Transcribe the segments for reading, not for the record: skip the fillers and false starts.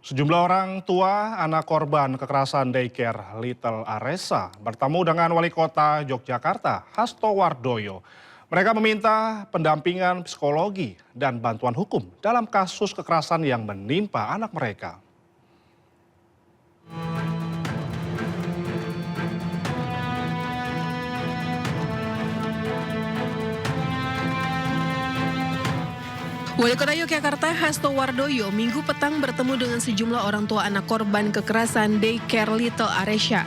Sejumlah orang tua anak korban kekerasan daycare Little Aresa bertemu dengan Wali Kota Yogyakarta, Hasto Wardoyo. Mereka meminta pendampingan psikologi dan bantuan hukum dalam kasus kekerasan yang menimpa anak mereka. Wali Kota Yogyakarta Hasto Wardoyo Minggu petang bertemu dengan sejumlah orang tua anak korban kekerasan daycare Little Aresa.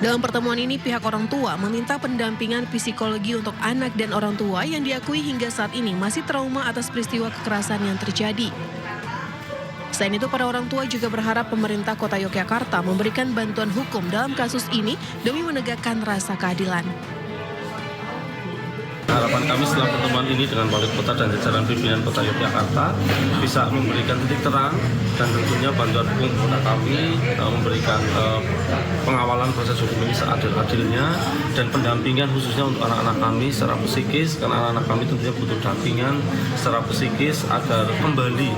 Dalam pertemuan ini pihak orang tua meminta pendampingan psikologi untuk anak dan orang tua yang diakui hingga saat ini masih trauma atas peristiwa kekerasan yang terjadi. Selain itu, para orang tua juga berharap pemerintah Kota Yogyakarta memberikan bantuan hukum dalam kasus ini demi menegakkan rasa keadilan. Harapan kami setelah pertemuan ini dengan Wali Kota dan jajaran pimpinan Kota Yogyakarta bisa memberikan titik terang dan tentunya bantuan hukum kepada kami, memberikan pengawalan proses hukum ini seadil-adilnya dan pendampingan khususnya untuk anak-anak kami secara psikis, karena anak-anak kami tentunya butuh dampingan secara psikis agar kembali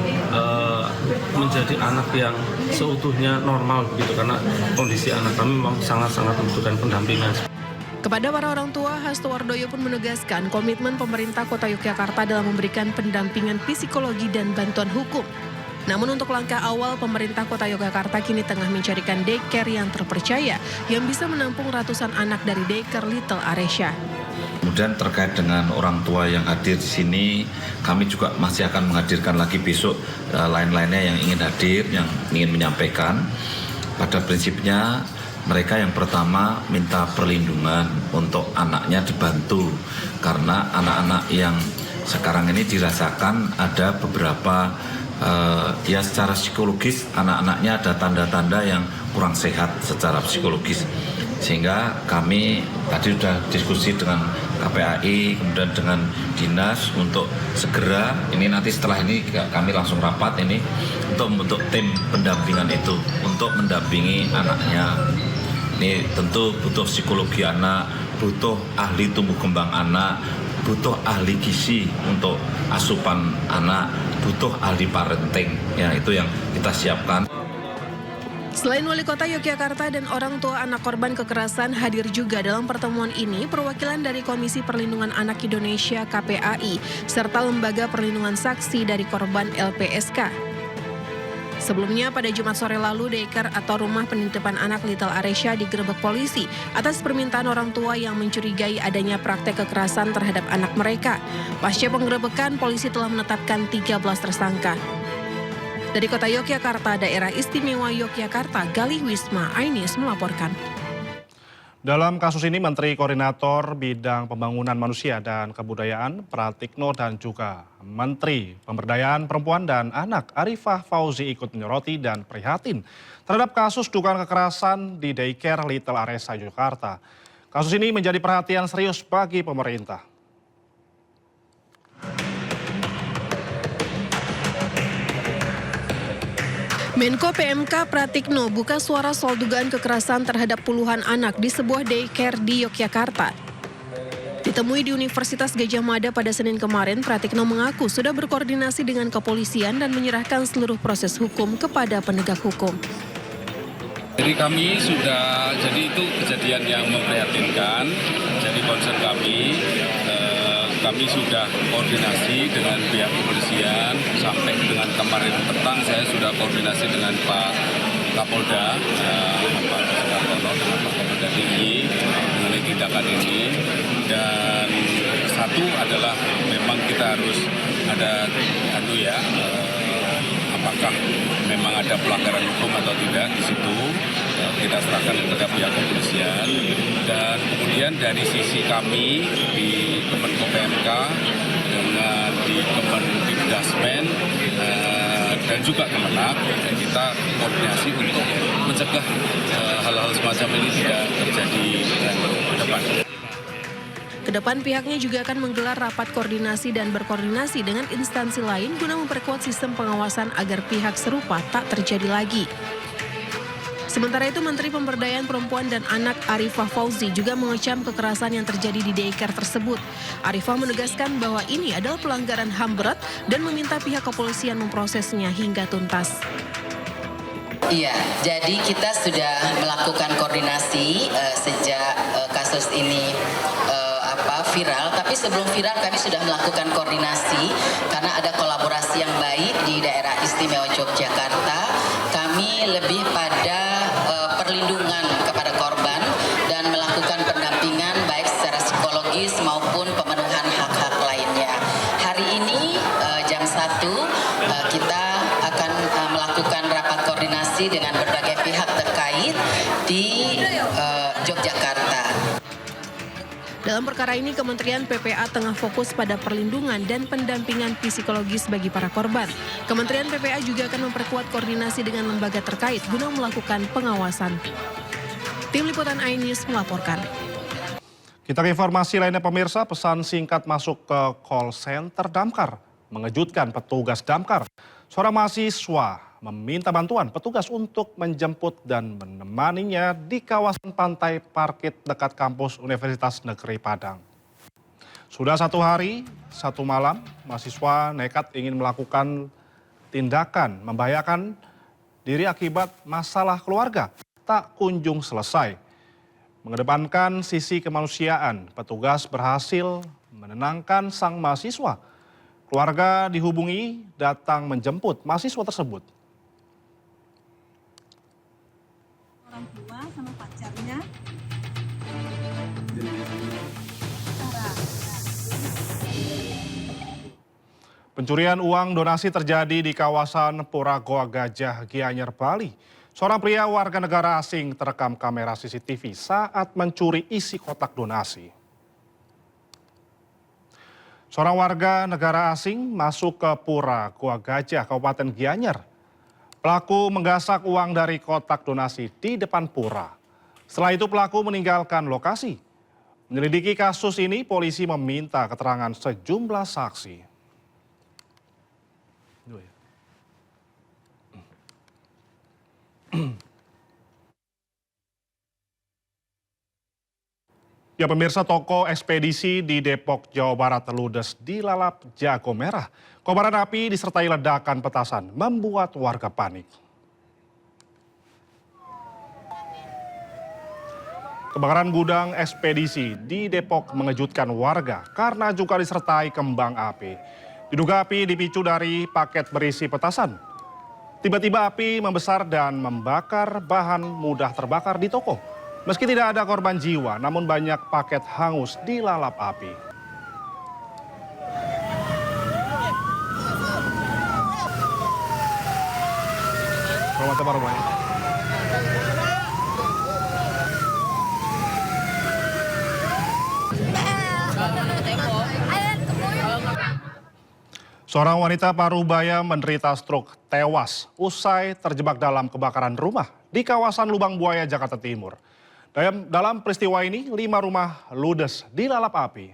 menjadi anak yang seutuhnya normal begitu, karena kondisi anak kami memang sangat-sangat membutuhkan pendampingan. Kepada para orang tua, Hasto Wardoyo pun menegaskan komitmen pemerintah Kota Yogyakarta dalam memberikan pendampingan psikologi dan bantuan hukum. Namun untuk langkah awal, pemerintah Kota Yogyakarta kini tengah mencarikan daycare yang terpercaya yang bisa menampung ratusan anak dari daycare Little Aresa. Kemudian terkait dengan orang tua yang hadir di sini, kami juga masih akan menghadirkan lagi besok lain-lainnya yang ingin hadir, yang ingin menyampaikan. Pada prinsipnya, mereka yang pertama minta perlindungan untuk anaknya dibantu, karena anak-anak yang sekarang ini dirasakan ada beberapa ya secara psikologis anak-anaknya ada tanda-tanda yang kurang sehat secara psikologis, sehingga kami tadi sudah diskusi dengan KPAI kemudian dengan dinas untuk segera ini nanti setelah ini kami langsung rapat ini untuk membentuk tim pendampingan itu untuk mendampingi anaknya. Ini tentu butuh psikologi anak, butuh ahli tumbuh kembang anak, butuh ahli gizi untuk asupan anak, butuh ahli parenting. Ya, itu yang kita siapkan. Selain Wali Kota Yogyakarta dan orang tua anak korban kekerasan, hadir juga dalam pertemuan ini perwakilan dari Komisi Perlindungan Anak Indonesia KPAI serta Lembaga Perlindungan Saksi dari korban LPSK. Sebelumnya pada Jumat sore lalu, daycare atau rumah penitipan anak Little Aresa digerebek polisi atas permintaan orang tua yang mencurigai adanya praktek kekerasan terhadap anak mereka. Pasca penggerebekan, polisi telah menetapkan 13 tersangka. Dari Kota Yogyakarta, Daerah Istimewa Yogyakarta, Galih Wisma Ainis melaporkan. Dalam kasus ini, Menteri Koordinator Bidang Pembangunan Manusia dan Kebudayaan Pratikno dan juga Menteri Pemberdayaan Perempuan dan Anak Arifah Fauzi ikut menyoroti dan prihatin terhadap kasus dugaan kekerasan di daycare Little Aresa Jakarta. Kasus ini menjadi perhatian serius bagi pemerintah. Menko PMK Pratikno buka suara soal dugaan kekerasan terhadap puluhan anak di sebuah daycare di Yogyakarta. Ditemui di Universitas Gadjah Mada pada Senin kemarin, Pratikno mengaku sudah berkoordinasi dengan kepolisian dan menyerahkan seluruh proses hukum kepada penegak hukum. Jadi itu kejadian yang memprihatinkan, jadi concern kami sudah koordinasi dengan pihak kepolisian, sampai dengan kemarin petang saya sudah koordinasi dengan Pak Kapolda, Pak Sukartono dengan Pak Kapolda Tinggi mengenai tindakan ini. Dan satu adalah memang kita harus ada apakah memang ada pelanggaran hukum atau tidak di situ, kita serahkan kepada pihak kepolisian. Dan kemudian dari sisi kami di Kemenko PMK dengan di Kemendikbudrismen dan juga Kemenak, kita koordinasi untuk mencegah hal-hal semacam ini tidak terjadi ke depan. Kedepan pihaknya juga akan menggelar rapat koordinasi dan berkoordinasi dengan instansi lain guna memperkuat sistem pengawasan agar pihak serupa tak terjadi lagi. Sementara itu, Menteri Pemberdayaan Perempuan dan Anak Arifah Fauzi juga mengecam kekerasan yang terjadi di daycare tersebut. Arifah menegaskan bahwa ini adalah pelanggaran HAM berat dan meminta pihak kepolisian memprosesnya hingga tuntas. Iya, jadi kita sudah melakukan koordinasi sejak kasus ini viral. Tapi sebelum viral kami sudah melakukan koordinasi karena ada kolaborasi yang baik di daerah istimewa Yogyakarta. Kami lebih pada perlindungan kepada korban dan melakukan pendampingan baik secara psikologis maupun pemenuhan hak-hak lainnya. Hari ini jam 1 kita akan melakukan rapat koordinasi dengan berbagai pihak terkait di Yogyakarta. Dalam perkara ini, Kementerian PPA tengah fokus pada perlindungan dan pendampingan psikologis bagi para korban. Kementerian PPA juga akan memperkuat koordinasi dengan lembaga terkait guna melakukan pengawasan. Tim Liputan iNews melaporkan. Kita ke informasi lainnya pemirsa, pesan singkat masuk ke call center damkar mengejutkan petugas damkar. Seorang mahasiswa meminta bantuan petugas untuk menjemput dan menemaninya di kawasan Pantai Parkit dekat kampus Universitas Negeri Padang. Sudah 1 hari, 1 malam, mahasiswa nekat ingin melakukan tindakan membahayakan diri akibat masalah keluarga tak kunjung selesai. Mengedepankan sisi kemanusiaan, petugas berhasil menenangkan sang mahasiswa. Keluarga dihubungi datang menjemput mahasiswa tersebut. Orang tua sama pacarnya. Pencurian uang donasi terjadi di kawasan Pura Goa Gajah, Gianyar, Bali. Seorang pria warga negara asing terekam kamera CCTV saat mencuri isi kotak donasi. Seorang warga negara asing masuk ke Pura Goa Gajah, Kabupaten Gianyar. Pelaku menggasak uang dari kotak donasi di depan pura. Setelah itu pelaku meninggalkan lokasi. Menyelidiki kasus ini, polisi meminta keterangan sejumlah saksi. Ya pemirsa, toko ekspedisi di Depok, Jawa Barat ludes dilalap jago merah. Kobaran api disertai ledakan petasan membuat warga panik. Kebakaran gudang ekspedisi di Depok mengejutkan warga karena juga disertai kembang api. Diduga api dipicu dari paket berisi petasan. Tiba-tiba api membesar dan membakar bahan mudah terbakar di toko. Meski tidak ada korban jiwa, namun banyak paket hangus dilalap api. Seorang wanita Parubaya menderita stroke tewas usai terjebak dalam kebakaran rumah di kawasan Lubang Buaya, Jakarta Timur. Dalam peristiwa ini, 5 rumah ludes dilalap api.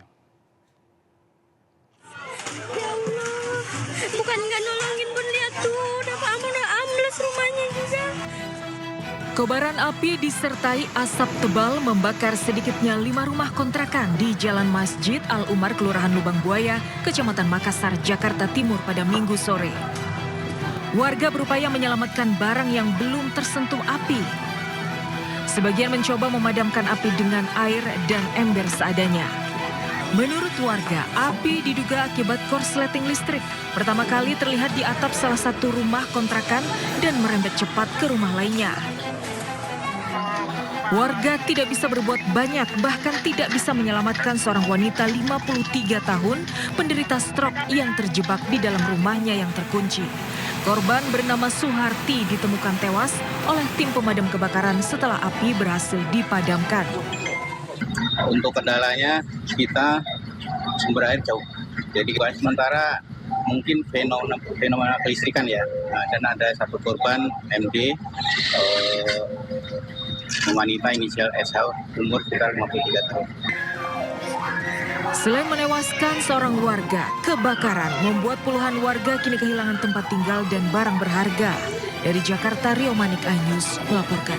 Ya Allah, bukan nggak nolongin pun, lihat tuh, udah ambles rumahnya juga. Kobaran api disertai asap tebal membakar sedikitnya 5 rumah kontrakan di Jalan Masjid Al-Umar, Kelurahan Lubang Buaya, Kecamatan Makassar, Jakarta Timur pada Minggu sore. Warga berupaya menyelamatkan barang yang belum tersentuh api. Sebagian mencoba memadamkan api dengan air dan ember seadanya. Menurut warga, api diduga akibat korsleting listrik. Pertama kali terlihat di atap salah satu rumah kontrakan dan merembet cepat ke rumah lainnya. Warga tidak bisa berbuat banyak, bahkan tidak bisa menyelamatkan seorang wanita 53 tahun penderita stroke yang terjebak di dalam rumahnya yang terkunci. Korban bernama Suharti ditemukan tewas oleh tim pemadam kebakaran setelah api berhasil dipadamkan. Untuk kendalanya kita sumber air jauh. Jadi sementara mungkin fenomena kelistrikan ya. Dan ada satu korban MD, wanita inisial SH, umur sekitar 53 tahun. Selain menewaskan seorang warga, kebakaran membuat puluhan warga kini kehilangan tempat tinggal dan barang berharga. Dari Jakarta, Rio Manik, iNews melaporkan.